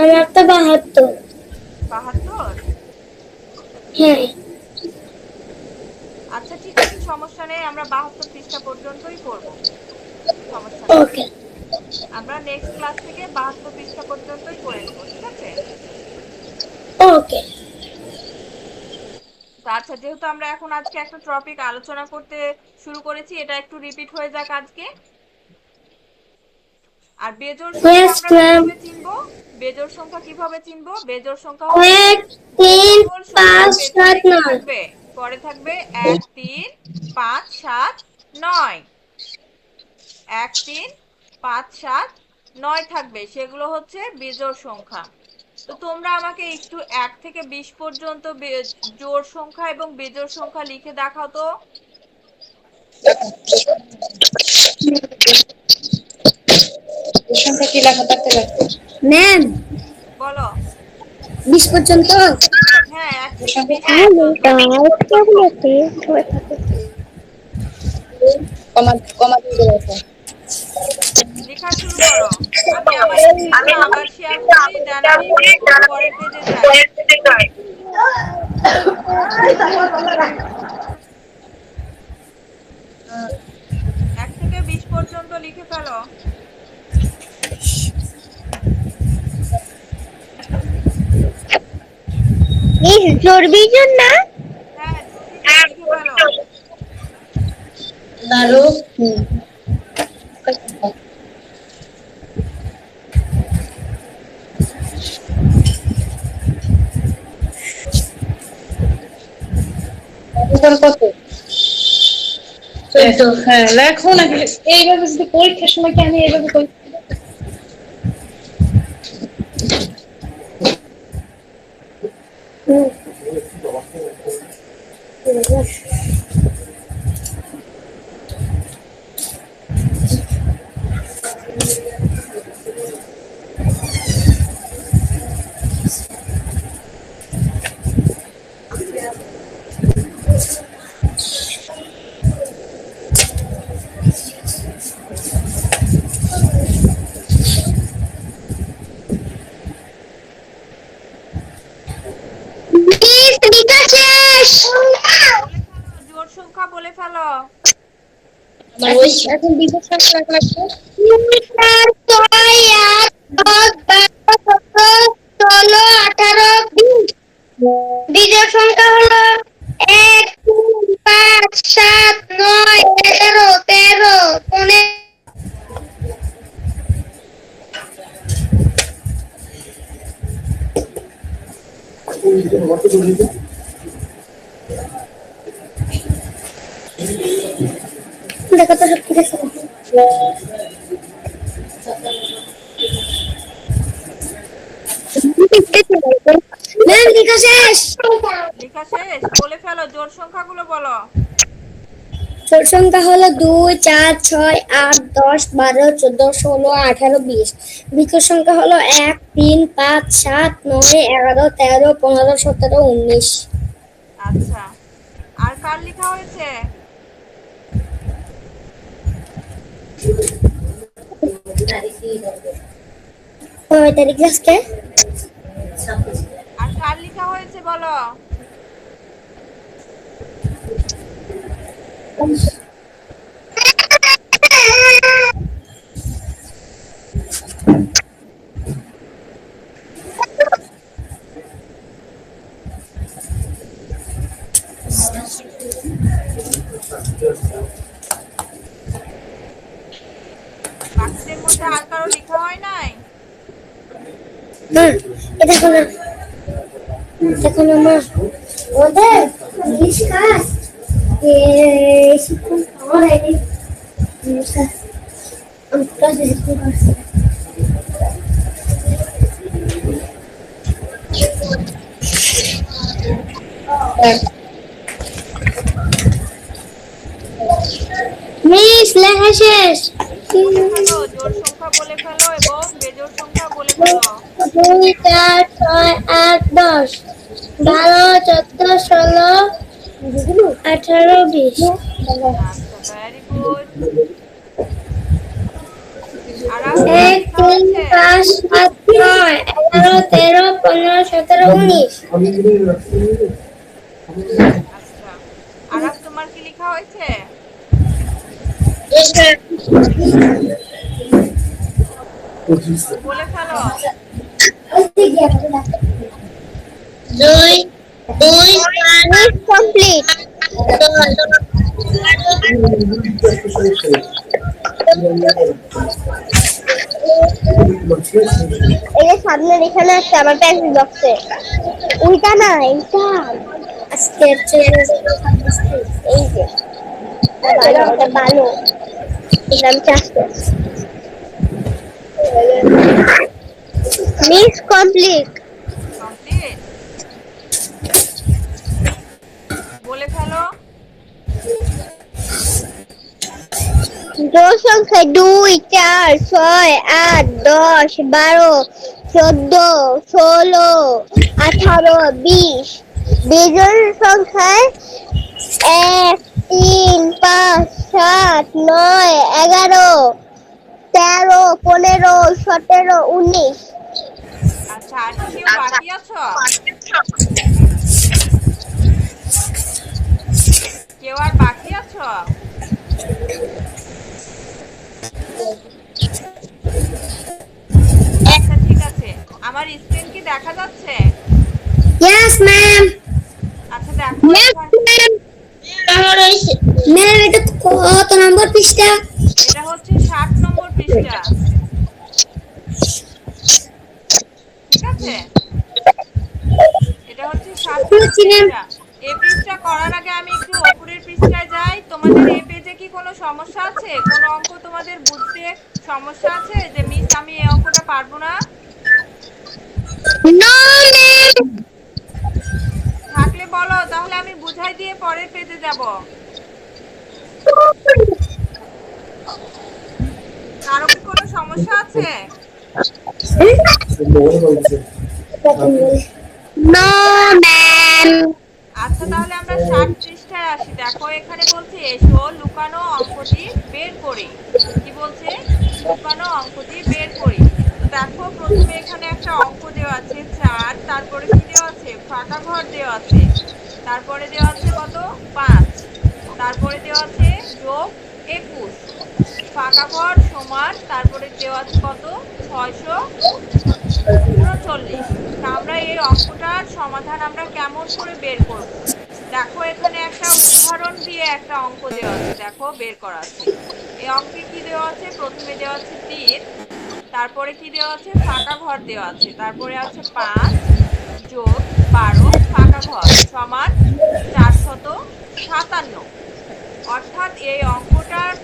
আমার তো 72। 72? হ্যাঁ, আচ্ছা ঠিক আছে, সমস্যা নেই, আমরা 72 পৃষ্ঠা পর্যন্তই করব। সমস্যা নেই। ওকে আমরা নেক্সট ক্লাস থেকে 72 পৃষ্ঠা পর্যন্তই করে নিব, ঠিক আছে? ওকে তো আচ্ছা, যেহেতু আমরা এখন আজকে একটা টপিক আলোচনা করতে শুরু করেছি, এটা একটু রিপিট হয়ে যাক আজকে। আর বেজোড় সংখ্যা ইয়েস আমরা ম্যাম কিভাবে চিনবো? বেজোড় সংখ্যা কিভাবে চিনবো? বেজোড় সংখ্যা হচ্ছে 1 3 সকল সংখ্যার 5 পেছনে 7 কি 9 থাকবে? পরে থাকবে 1 3 5 7 9। 1 3 5 7 9 থাকবে, সেগুলো হচ্ছে বেজোড় সংখ্যা। তো তোমরা আমাকে একটু 1 থেকে 20 পর্যন্ত জোড় সংখ্যা এবং বেজোড় সংখ্যা লিখে দেখাও তো। সংখ্যা কি লেখা থাকতে লাগবে? ম্যাম বলো। 20 পর্যন্ত হ্যাঁ, 1 থেকে সংখ্যা 20 পর্যন্ত কমা কমা দিয়ে লেখা। লেখা শুরু করো। আমি আমার স্ক্রিনটা আবার শেয়ার করি, দেন আমি পরের পেজে যাই। 1 থেকে 20 পর্যন্ত লিখে ফেলো। মিস জোরবিজন না হ্যাঁ, জলদি লিখে ফেলো। নারো কত? 14। হ্যাঁ লেখো না, এইভাবে যদি পরীক্ষার সময় কি আমি এইভাবে করি? মিস লিখা শেষ বলে ফেলো, জোড় সংখ্যা বলে ফেলো। আমার ওই এখন বিজয় সংখ্যা লেখা লাগবে। 4 6 8 10 12 17 16 18 20 বিজোড় সংখ্যা হলো 1 3 5 7 9 11 13 15 দেখো তো সব ঠিক আছে ম্যাম লিখা শেষ লেখা শেষ? বলে ফেলো, জোড় সংখ্যাগুলো বলো। জোড় সংখ্যা হলো 2 4 6 8 10 12 14 16 18 20 বিজোড় সংখ্যা হলো 1 3 5 7 9 11 13 15 17 19 আচ্ছা, আর কার লেখা হয়েছে? তারিখ আজকে আর কার লেখা হয়েছে বলো। বাকিদের মধ্যে আর কারো লেখা হয় নাই? না এটা কোন দেখুন আমার ওদের ইংলিশ ক্লাস শিক্ষক আমার এই আমি ক্লাসে শিক্ষক আছে মিস লেখা শেষ বলে ফেলো, জোড় সংখ্যা বলে ফেলো এবং বেজোড় সংখ্যা বলে ফেলো। 2 4 6 8 10 12 14 16 18 20 আচ্ছা, ভেরি গুড। আর 1 3 5 7 9 11 13 15 17 19 আচ্ছা, আর তোমার কি লেখা হয়েছে? বলে ফেলো। দুই দুই কমপ্লিট। এই যে সামনে এখানে আছে আমার পেন্সিল বক্সে, ওইটা না এইটা আজকে এই যে এটা ভালো নাম চাচ্ছে মিস কমপ্লিট। কমপ্লিট। বলে ফেলো। জোড় সংখ্যা 2 4 6 8 10 12 14 16 18 20 বিজোড় সংখ্যায় 1 3 5 7 9 11 13 15 17 19। আচ্ছা, আর কি কেউ বাকি আছো? কেউ আর বাকি আছো? আচ্ছা ঠিক আছে, আমার স্ক্রিন কি দেখা যাচ্ছে? Yes ma'am. আচ্ছা দেখো Yes ma'am. ম্যাম এটা কত নম্বর পৃষ্ঠা? এটা হচ্ছে 60 নম্বর পৃষ্ঠা। ঠিক আছে, এটা হচ্ছে 60 নম্বর পৃষ্ঠা। এই পৃষ্ঠা করার আগে আমি একটু উপরের পৃষ্ঠায় যাই। তোমাদের এই পেজে কি কোনো সমস্যা আছে? কোনো অঙ্ক তোমাদের বুঝতে সমস্যা আছে যে মিস আমি এই অঙ্কটা পারবো না? No ma'am. থাকলে বলো, তাহলে আমি বুঝাই দিয়ে পরের পেজে যাব। কারো কি কোনো সমস্যা আছে? No ma'am. আচ্ছা তাহলে আমরা 60 পৃষ্ঠায় আসি। দেখো এখানে বলছে এসো লুকানো অঙ্কটি বের করি। কি বলছে? লুকানো অঙ্কটি বের করি। তো দেখো প্রথমে এখানে একটা অঙ্ক দেওয়া আছে 4, তারপরে কি দেওয়া আছে? ফাঁকা ঘর দেওয়া আছে, তারপরে দেওয়া আছে কত? 5, তারপরে দেওয়া আছে যোগ 21, ফাঁকা ঘর সমান, তারপরে দেওয়া আছে কত? 639। তা আমরা এই অঙ্কটার সমাধান আমরা কেমন করে বের করব? দেখো এখানে একটা উদাহরণ দিয়ে একটা অঙ্ক দেওয়া আছে, দেখো বের করা আছে। এই অঙ্কে কি দেওয়া আছে? প্রথমে দেওয়া আছে 3, তারপরে কি দেওয়া আছে? ফাঁকা ঘর দেওয়া আছে, তারপরে আছে 5 যোগ 12 ফাঁকা ঘর সমান 457। অর্থাৎ এই অঙ্কটার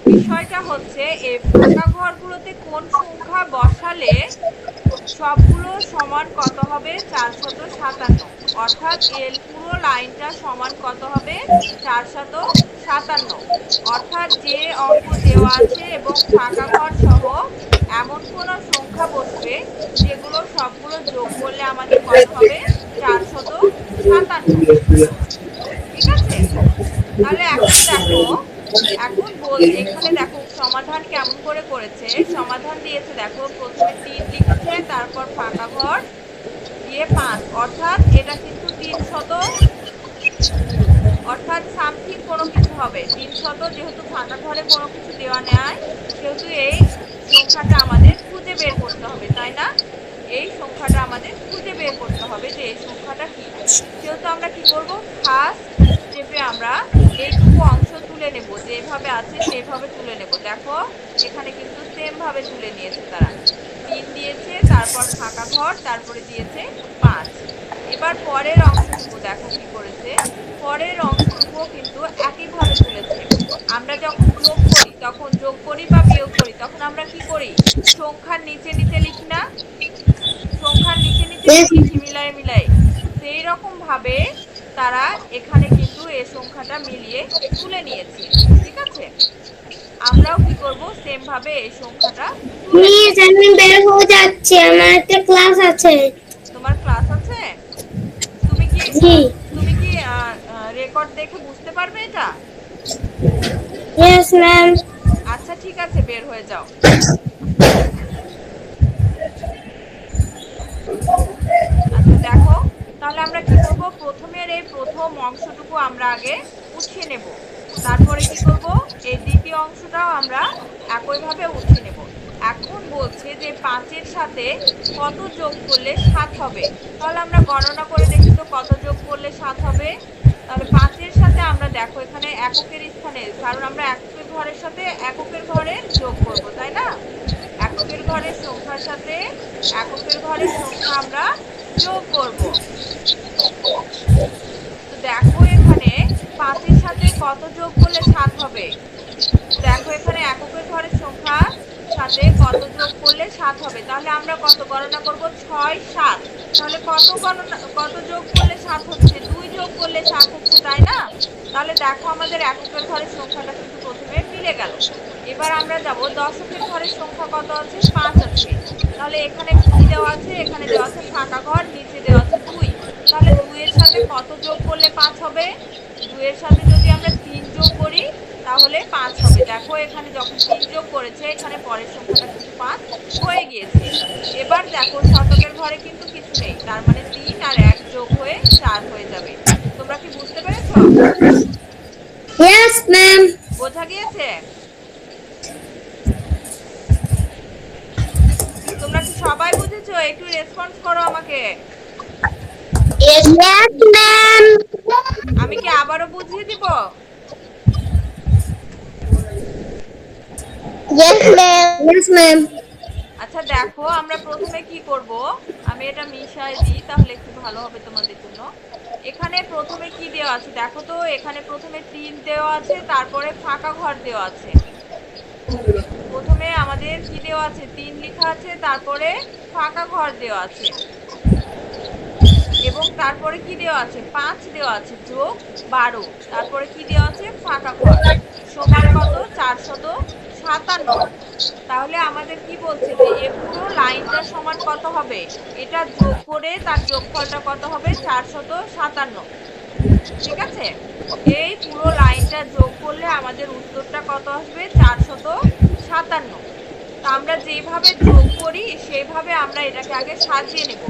বিষয়টা হচ্ছে এই ফাঁকা ঘরগুলোতে কোন সংখ্যা বসালে সবগুলো সমান কত হবে? 457। অর্থাৎ এর পুরো লাইনটা সমান কত হবে? 457। অর্থাৎ যে অঙ্ক দেওয়া আছে এবং ফাঁকা ঘর সহ এমন কোন সংখ্যা বসবে যেগুলো সবগুলো যোগ করলে আমাদের কত হবে? 457। ঠিক আছে, তাহলে এখন দেখো, এখন এখানে দেখো সমাধান কেমন করে করেছে। সমাধান দিয়েছে দেখো, প্রথমে 3 লিখেছে, তারপর ফাঁকা ঘর দিয়ে 5, অর্থাৎ এটা কিন্তু 300, অর্থাৎ সামথিং কোনো কিছু হবে 300। যেহেতু ফাঁকা ঘরে কোনো কিছু দেওয়া নেয়, সেহেতু এই সংখ্যাটা আমাদের খুঁজে বের করতে হবে, তাই না? এই সংখ্যাটা আমাদের খুঁজে বের করতে হবে যে এই সংখ্যাটা কি। সেহেতু আমরা কি করব? ফার্স্ট স্টেপে আমরা এইটুকু অংশ তুলে নেব, যেভাবে আছে সেইভাবে তুলে নেব। দেখো এখানে কিন্তু সেম ভাবে তুলে নিয়েছে তারা। 3 দিয়েছে, তারপর ফাঁকা ঘর, তারপরে দিয়েছে 5। এবার পরের অংশটুকু দেখো কি করেছে। পরের অংশটুকু কিন্তু একইভাবে তুলেছে। আমরা যখন যোগ করি বা বিয়োগ করি, তখন আমরা কি করি? সংখ্যার নিচে নিচে লিখি না? সংখ্যার নিচে নিচে লিখি মিলাই মিলাই। সেই রকম ভাবে তারা এখানে কিন্তু এই সংখ্যাটা মিলিয়ে তুলে নিয়েছে। ঠিক আছে, আমরাও কি করব? সেম ভাবে এই সংখ্যাটা তুলে প্লিজ আমি বের হয়ে যাচ্ছি, আমার একটা ক্লাস আছে। তোমার ক্লাস আছে? তুমি কি জি। তুমি কি রেকর্ড দেখে বুঝতে পারবে এটা? Yes ma'am. আচ্ছা ঠিক আছে, বের হয়ে যাও। আচ্ছা দেখো, তাহলে আমরা কি করব? প্রথমের এই প্রথম অংশটুকু আমরা আগে মুছিয়ে নেব। তারপরে কি করব, এই দ্বিতীয় অংশটাও আমরা একইভাবে উঠিয়ে নেব। এখন বলছে যে 5-এর সাথে কত যোগ করলে 7 হবে। তাহলে আমরা গণনা করে দেখি তো কত যোগ করলে 7 হবে। তাহলে 5-এর সাথে আমরা দেখো এখানে এককের স্থানে, কারণ আমরা এককের ঘরের সাথে এককের ঘরের যোগ করব, তাই না? এককের ঘরের সংখ্যার সাথে এককের ঘরের সংখ্যা আমরা যোগ করব। তো দেখো এখানে 5-এর সাথে কত যোগ করলে 7 হবে। দেখো এখানে এককের ঘরের সংখ্যার সাথে কত যোগ করলে 7 হবে। তাহলে আমরা কত গণনা করব, 6 7। তাহলে কত যোগ করলে 7 হচ্ছে, 2 যোগ করলে 7 হচ্ছে, তাই না? তাহলে দেখো আমাদের এককের ঘরের সংখ্যাটা কিন্তু প্রথমে মিলে গেল। এবার আমরা যাব দশকের ঘরের সংখ্যা কত আছে, 5 আছে। তাহলে এখানে কি দেওয়া আছে, এখানে দেওয়া আছে ফাঁকা ঘর, নিচে দেওয়া আছে 2। তাহলে 2 এর সাথে কত যোগ করলে 5 হবে, 2 এর সাথে যদি আমরা 3 যোগ করি তাহলে 5 হবে। দেখো এখানে যখন 3 যোগ করেছে, এখানে পরের সংখ্যাটা কিন্তু 5 হয়ে গিয়েছে। এবার দেখো শতকের ঘরে কিন্তু কিছু নেই, তার মানে 3 আর 1 যোগ হয়ে 4 হয়ে যাবে। তোমরা কি বুঝতে পেরেছো? Yes, ma'am. বোঝা গিয়েছে? তোমরা কি সবাই বুঝেছো? একটু রেসপন্স করো আমাকে। Yes, ma'am. আমি কি আবারও বুঝিয়ে দিব? Yes, ma'am. Yes, ma'am. আচ্ছা দেখো আমরা প্রথমে কি করব, আমি এটা মিশাই দিই তাহলে একটু ভালো হবে তোমাদের জন্য। এখানে প্রথমে কি দেওয়া আছে দেখো তো, এখানে প্রথমে 3 দেওয়া আছে, তারপরে ফাঁকা ঘর দেওয়া আছে। প্রথমে আমাদের কি দেওয়া আছে, 3 লেখা আছে, তারপরে ফাঁকা ঘর দেওয়া আছে, এবং তারপরে কি দেওয়া আছে, 5 দেওয়া আছে যোগ 12, তারপরে কি দেওয়া আছে, ফাঁকা ঘর, সমান কত, 457। তাহলে আমাদের কি বলছে যে এই পুরো লাইনটা সমান কত হবে, এটা যোগ করে তার যোগফলটা কত হবে, 457। ঠিক আছে, এই পুরো লাইনটা যোগ করলে আমাদের উত্তরটা কত আসবে, 457। তো আমরা যেভাবে যোগ করি সেইভাবে আমরা এটাকে আগে সাজিয়ে নেব।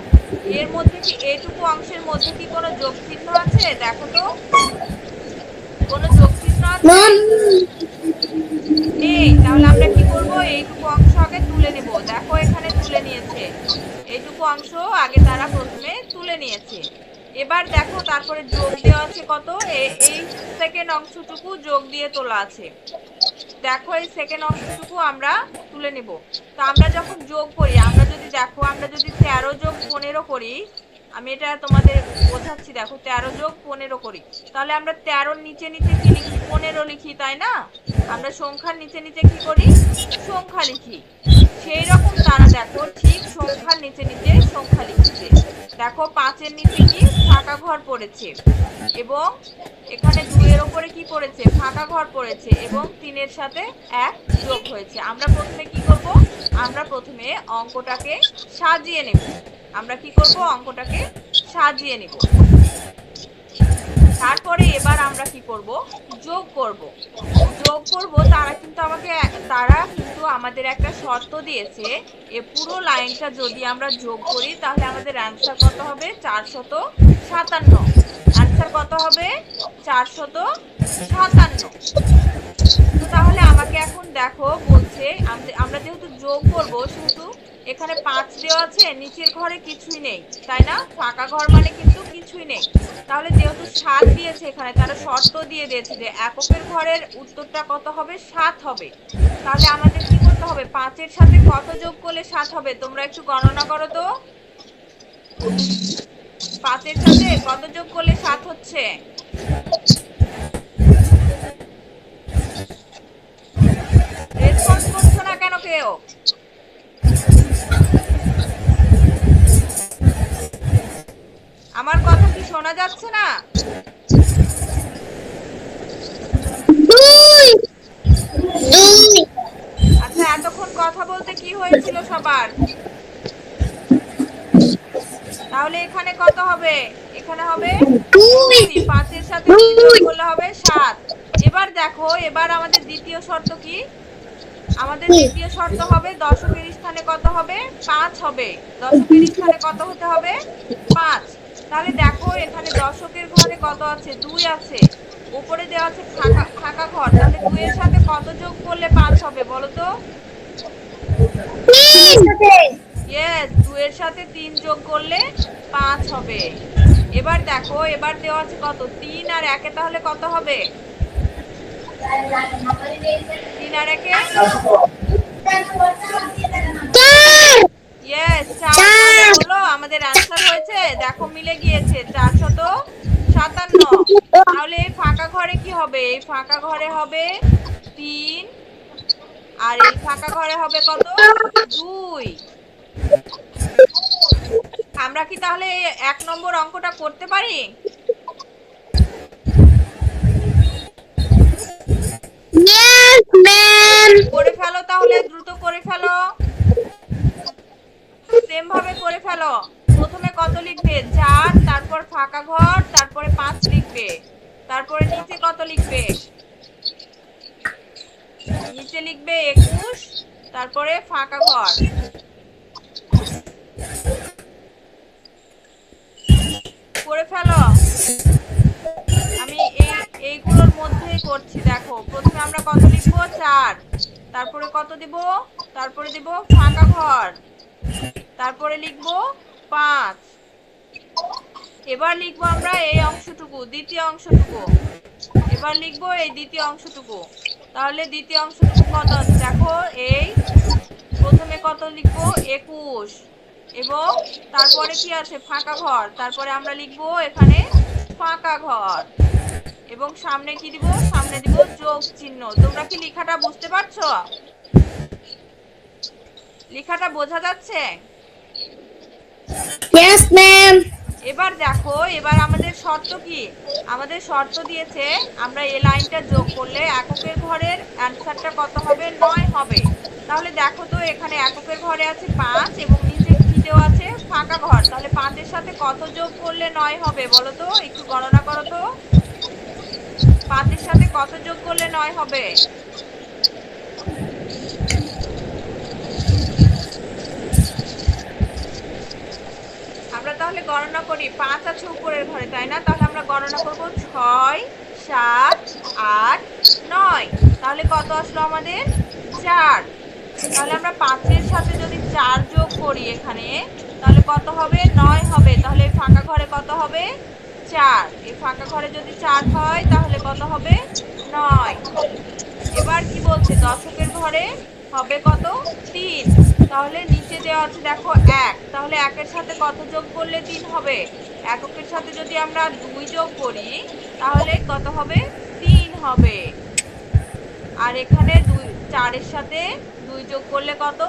এর মধ্যে কি এইটুকু অংশের মধ্যে কি কোনো যোগ চিহ্ন আছে, দেখো তো কোনো যোগ চিহ্ন আছে? নেই। তাহলে আমরা কি করব, এইটুকু অংশ আগে তুলে নেব। দেখো এখানে তুলে নিয়েছে, এইটুকু অংশ আগে তারা প্রথমে তুলে নিয়েছে। এবার দেখো তারপরে যোগ দেওয়া আছে কত, এই সেকেন্ড অংশটুকু যোগ দিয়ে তোলা আছে। দেখো এই সেকেন্ড অংশটুকু আমরা তুলে নেব। তো আমরা যখন যোগ করি, আমরা যদি দেখো আমরা যদি 13 যোগ 15 করি, আমি এটা তোমাদের বোঝাচ্ছি, দেখো 13 যোগ 15 করি, তাহলে আমরা 13 নিচে নিচে কি লিখি, 15 লিখি, তাই না? আমরা সংখ্যার নিচে নিচে কি করি, সংখ্যা লিখি। সেই রকম তারা দেখো ঠিক সংখ্যার নিচে নিচে সংখ্যা লিখছে। দেখো 5-এর নিচে কি ফাঁকা ঘর পড়েছে, এবং এখানে 2-এর উপরে কি পড়েছে, ফাঁকা ঘর পড়েছে, এবং 3-এর সাথে 1 যোগ হয়েছে। আমরা প্রথমে কি করব, আমরা প্রথমে অঙ্কটাকে সাজিয়ে নেব। আমরা কি করব, অঙ্কটাকে সাজিয়ে নেব। তারপরে এবার আমরা কি করব, যোগ করব। যোগ করব, তারা কিন্তু আমাদের একটা শর্ত দিয়েছে, এই পুরো লাইনটা যদি আমরা যোগ করি তাহলে আমাদের অ্যানসার কত হবে, 457। অ্যানসার কত হবে, 457। তো তাহলে আমাকে এখন দেখো বলছে আমরা যেহেতু যোগ করব, সেহেতু এখানে 5 দেওয়া আছে, নিচের ঘরে কিছুই নেই, তাই না? ফাঁকা ঘর মানে কিন্তু কিছুই নেই। তাহলে যেহেতু 7 দিয়েছে, এখানে তারা শর্ত দিয়ে দিয়েছে যে এককের ঘরের উত্তরটা কত হবে, 7 হবে। তাহলে আমাদের কি করতে হবে, 5-এর সাথে কত যোগ করলে 7 হবে, তোমরা একটু গণনা করো তো। 5-এর সাথে কত যোগ করলে 7 হচ্ছে, রেসপন্স করছো না কেন কেউ? আমার কথা কি শোনা যাচ্ছে না? আচ্ছা এতক্ষণ কথা বলতে কি হয়েছিল সবার? তাহলে এখানে কত হবে, এখানে হবে 2, 5-এর সাথে যোগ করলে হবে 7। এবার দেখো, এবার আমাদের দ্বিতীয় শর্ত কি, আমাদের দ্বিতীয় শর্ত হবে দশকের স্থানে কত হবে, 5 হবে। দশকের স্থানে কত হতে হবে, 5। তাহলে দেখো এখানে দশকের ঘরে কত আছে, 2 আছে। উপরে দেওয়া আছে ফাঁকা ফাঁকা ঘর, তাহলে 2 এর সাথে কত যোগ করলে 5 হবে বলো তো? ইয়েস, 2 এর সাথে 3 যোগ করলে 5 হবে। এবার দেখো, এবার দেওয়া আছে কত, 3 আর 1 তাহলে কত হবে? 3 আর 1 ইয়েস 4, তাহলে হলো আমাদের অ্যান্সার হয়েছে। দেখো মিলে গিয়েছে, 457। তাহলে এই ফাঁকা ঘরে কি হবে? এই ফাঁকা ঘরে হবে 3 আর এই ফাঁকা ঘরে হবে কত, 2। আমরা কি তাহলে 1 নম্বর অঙ্কটা করতে পারি? করে ফেলো তাহলে, দ্রুত করে ফেলো, সেম ভাবে করে ফেলো। প্রথমে কত লিখবে? 4, তারপর ফাঁকা ঘর, তারপরে 5 লিখবে, তারপরে নিচে কত লিখবে? নিচে লিখবে 21, তারপরে ফাঁকা ঘর। করে ফেলো। আমি এইগুলোর মধ্যেই করছি। দেখো প্রথমে আমরা কত লিখবো? 4, তারপরে কত দিব? তারপরে দিব ফাঁকা ঘর, তারপরে লিখবো 5। এবার লিখবো আমরা এই অংশটুকু, দ্বিতীয় অংশটুকু। এবার লিখবো এই দ্বিতীয় অংশটুকু। তাহলে দ্বিতীয় অংশটুকু কত আছে দেখো, এই প্রথমে কত লিখবো? 21, এবং তারপরে কি আছে? ফাঁকা ঘর, তারপরে আমরা লিখবো এখানে ফাঁকা ঘর, এবং সামনে কি দিব? সামনে দিব যোগ চিহ্ন। তোমরা কি লেখাটা বুঝতে পারছো? লেখাটা বোঝা যাচ্ছে? Yes, ma'am. এবার দেখো, এবার আমাদের শর্ত কি? আমাদের শর্ত দিয়েছে আমরা এই লাইনটা যোগ করলে এককের ঘরের অ্যান্সারটা কত হবে? 9 হবে। তাহলে দেখো তো, এখানে এককের ঘরে আছে 5 এবং নিচে কি দেওয়া আছে? ফাঁকা ঘর। তাহলে 5 এর সাথে কত যোগ করলে 9 হবে বলো তো? একটু গণনা করো তো, 5 এর সাথে কত যোগ করলে 9 হবে? আমরা তাহলে গণনা করি। 5 আছে উপরের ঘরে, তাই না? তাহলে আমরা গণনা করব 6, 7, 8, 9। তাহলে কত আসলো আমাদের? 4। তাহলে আমরা 5 এর সাথে যদি 4 যোগ করি এখানে, তাহলে কত হবে? 9 হবে। তাহলে এই ফাঁকা ঘরে কত হবে? 4। এই ফাঁকা ঘরে যদি 4 হয় তাহলে কত হবে? 9। এবার কি বলছে? দশকের ঘরে হবে কত? 3। তাহলে নিচে দেওয়া আছে দেখো 1। তাহলে 1 এর সাথে কত যোগ করলে 3 হবে? এককের সাথে যদি আমরা 2 যোগ করি তাহলে কত হবে? 3 হবে। আর এখানে 4 এর সাথে 2 যোগ করলে কত?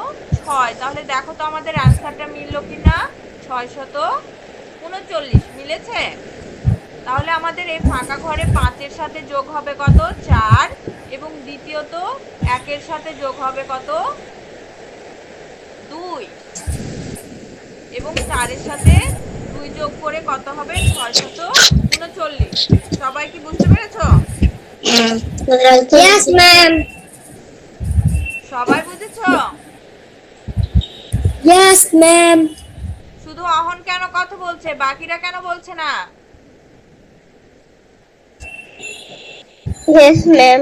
6। তাহলে দেখো তো আমাদের অ্যান্সারটা মিললো কিনা? 639 মিলেছে। তাহলে আমাদের এই ফাঁকা ঘরে 5 এর সাথে যোগ হবে কত? 4, এবং দ্বিতীয়ত 1 এর সাথে যোগ হবে কত? 2, এবং 4 এর সাথে 2 যোগ করে কত হবে? 639। সবাই কি বুঝতে পেরেছো? Yes, ma'am. সবাই বুঝেছো? Yes, ma'am. শুধু অহন কেন কথা বলছে, বাকিরা কেন বলছে না? Yes, ma'am.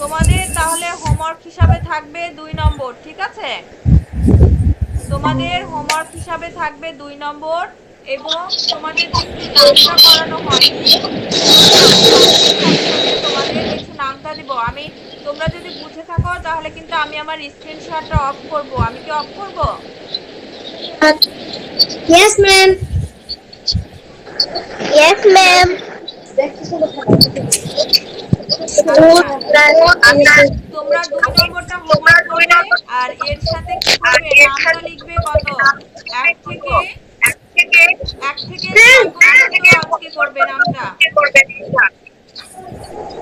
তোমাদের তাহলে হোমওয়ার্ক হিসাবে থাকবে 2 নম্বর, ঠিক আছে? তোমাদের হোমওয়ার্ক হিসাবে থাকবে 2 নম্বর, এবং তোমাদের কিন্তু নামটা করানো হয়নি। তোমাদের কিছু নামটা দিব আমি। তোমরা যদি বুঝে থাকো তাহলে কিন্তু আমি আমার স্ক্রিনশটটা অফ করব। আমি কি অফ করব? Yes, ma'am. Yes, ma'am. তোমরা 2 নম্বরটা হোমওয়ার্ক করবে, আর এর সাথে কি করবে? নামটা লিখবে কত? 1 থেকে 6 পর্যন্ত আজকে করবে নামটা।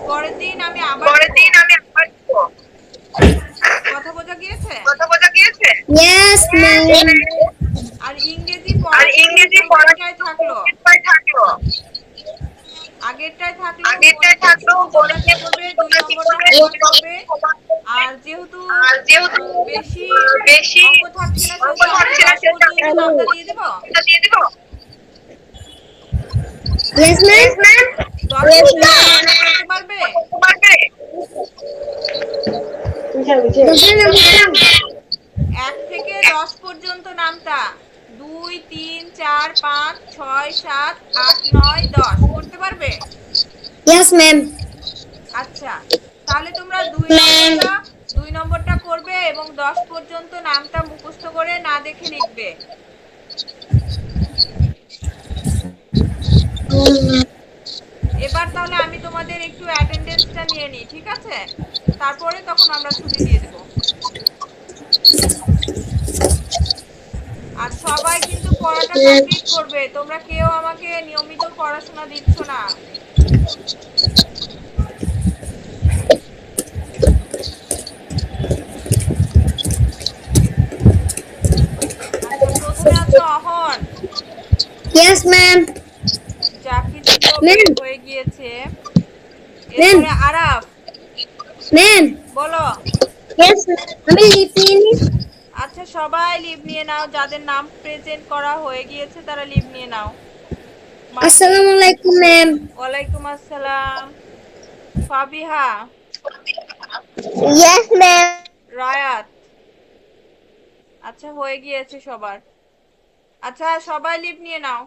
পরের দিন আমি আবার কথা বোঝা গিয়েছে? Yes, ma'am. আর ইংরেজি পড়াটাই থাকলো, আগেরটাই থাকলো। তোমরা কি করবে? 2 নম্বরটা হোমওয়ার্ক করবে। আর যেহেতু বেশি অঙ্ক থাকছে না, সেহেতু আমি 10 পর্যন্ত নামটা দিয়ে দেব। Yes, ma'am. 10 পর্যন্ত গণনা করতে পারবে? এক থেকে 10 পর্যন্ত নামতা 2 3 4 5 6 7 8 9 10 করতে পারবে? Yes, ma'am. আচ্ছা, তাহলে তোমরা দুই নম্বরটা করবে এবং 10 পর্যন্ত নামটা মুখস্থ করে না দেখে লিখবে। এবার তাহলে আমি তোমাদের একটু অ্যাটেন্ডেন্সটা নিয়ে নিই, ঠিক আছে? তারপরে তখন আমরা ছুটি দিয়ে দেব। আর সবাই কিন্তু পড়াটা কমপ্লিট করবে, তোমরা কেউ আমাকে নিয়মিত পড়াশোনা দিচ্ছ না। আচ্ছা, প্রথমে আছে অহন। Yes, ma'am. জাকির তো Ma'am. বের হয়ে গিয়েছে। এরপরে আরাফ, Ma'am. বলো। Yes, ma'am. আমি লিভ নিয়ে নিই। আচ্ছা, সবাই লিভ নিয়ে নাও, যাদের নাম প্রেজেন্ট করা হয়ে গিয়েছে তারা লিভ নিয়ে নাও। আসসালামু আলাইকুম ম্যাম। ওয়ালাইকুম আসসালাম। Fabiha, Yes, ma'am. রায়াত। আচ্ছা, হয়ে গিয়েছে সবার। আচ্ছা, সবাই লিভ নিয়ে নাও।